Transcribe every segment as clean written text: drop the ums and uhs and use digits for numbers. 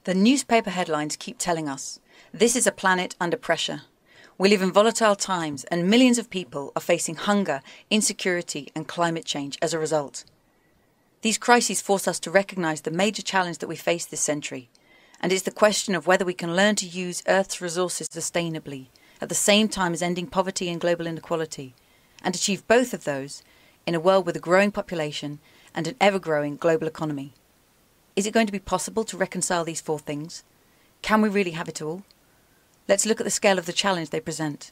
The newspaper headlines keep telling us, this is a planet under pressure. We live in volatile times and millions of people are facing hunger, insecurity and climate change as a result. These crises force us to recognise the major challenge that we face this century, and it's the question of whether we can learn to use Earth's resources sustainably at the same time as ending poverty and global inequality, and achieve both of those in a world with a growing population and an ever-growing global economy. Is it going to be possible to reconcile these four things? Can we really have it all? Let's look at the scale of the challenge they present.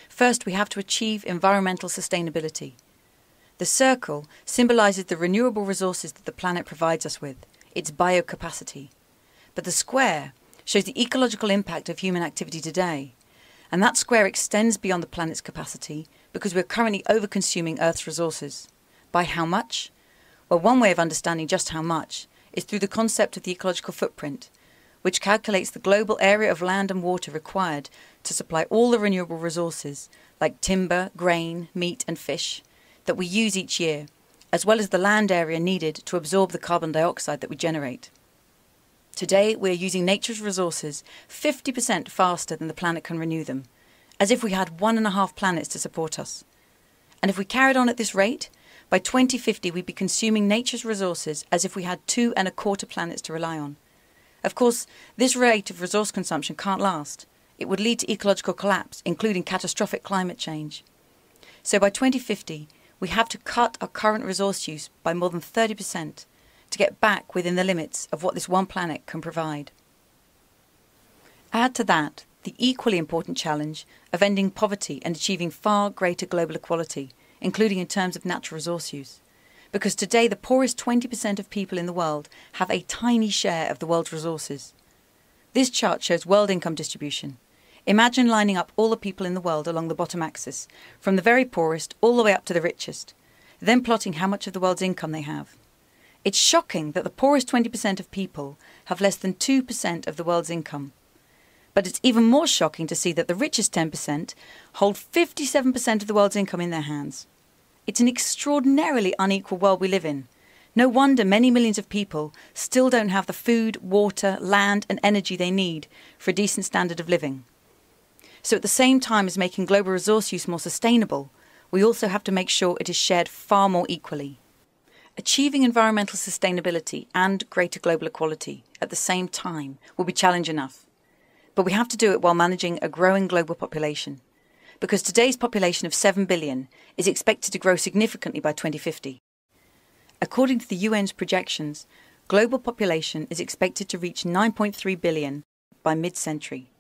First, we have to achieve environmental sustainability. The circle symbolises the renewable resources that the planet provides us with, its biocapacity. But the square shows the ecological impact of human activity today. And that square extends beyond the planet's capacity because we're currently over-consuming Earth's resources. By how much? Well, one way of understanding just how much is through the concept of the ecological footprint, which calculates the global area of land and water required to supply all the renewable resources like timber, grain, meat and fish that we use each year, as well as the land area needed to absorb the carbon dioxide that we generate. Today we are using nature's resources 50% faster than the planet can renew them, as if we had 1.5 planets to support us. And if we carried on at this rate, by 2050 we'd be consuming nature's resources as if we had 2.25 planets to rely on. Of course, this rate of resource consumption can't last. It would lead to ecological collapse, including catastrophic climate change. So by 2050, we have to cut our current resource use by more than 30% to get back within the limits of what this one planet can provide. Add to that the equally important challenge of ending poverty and achieving far greater global equality, including in terms of natural resource use. Because today the poorest 20% of people in the world have a tiny share of the world's resources. This chart shows world income distribution. Imagine lining up all the people in the world along the bottom axis, from the very poorest all the way up to the richest, then plotting how much of the world's income they have. It's shocking that the poorest 20% of people have less than 2% of the world's income. But it's even more shocking to see that the richest 10% hold 57% of the world's income in their hands. It's an extraordinarily unequal world we live in. No wonder many millions of people still don't have the food, water, land and energy they need for a decent standard of living. So at the same time as making global resource use more sustainable, we also have to make sure it is shared far more equally. Achieving environmental sustainability and greater global equality at the same time will be challenge enough. But we have to do it while managing a growing global population, because today's population of 7 billion is expected to grow significantly by 2050. According to the UN's projections, global population is expected to reach 9.3 billion by mid-century,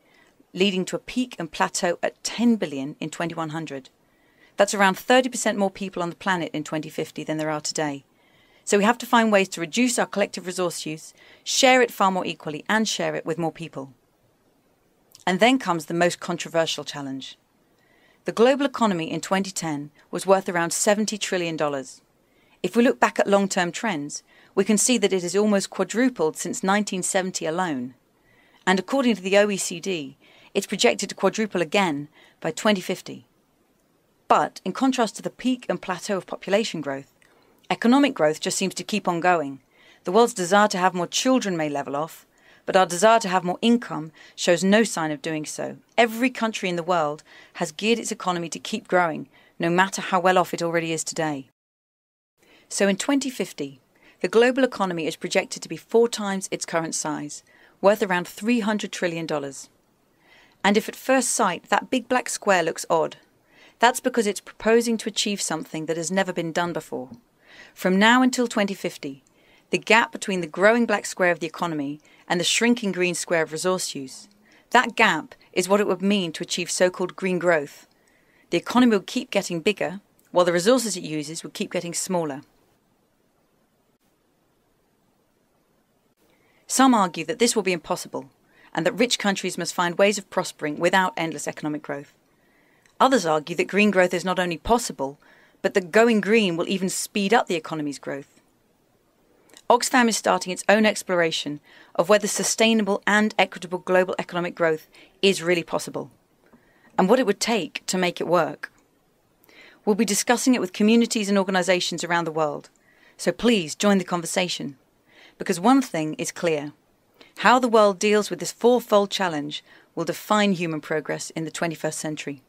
leading to a peak and plateau at 10 billion in 2100. That's around 30% more people on the planet in 2050 than there are today. So we have to find ways to reduce our collective resource use, share it far more equally and share it with more people. And then comes the most controversial challenge. The global economy in 2010 was worth around $70 trillion. If we look back at long-term trends, we can see that it has almost quadrupled since 1970 alone. And according to the OECD, it's projected to quadruple again by 2050. But in contrast to the peak and plateau of population growth, economic growth just seems to keep on going. The world's desire to have more children may level off, but our desire to have more income shows no sign of doing so. Every country in the world has geared its economy to keep growing, no matter how well off it already is today. So in 2050, the global economy is projected to be 4 times its current size, worth around $300 trillion. And if at first sight that big black square looks odd, that's because it's proposing to achieve something that has never been done before. From now until 2050, the gap between the growing black square of the economy and the shrinking green square of resource use, that gap is what it would mean to achieve so-called green growth. The economy will keep getting bigger, while the resources it uses will keep getting smaller. Some argue that this will be impossible, and that rich countries must find ways of prospering without endless economic growth. Others argue that green growth is not only possible, but that going green will even speed up the economy's growth. Oxfam is starting its own exploration of whether sustainable and equitable global economic growth is really possible, and what it would take to make it work. We'll be discussing it with communities and organisations around the world, so please join the conversation. Because one thing is clear, How the world deals with this fourfold challenge will define human progress in the 21st century.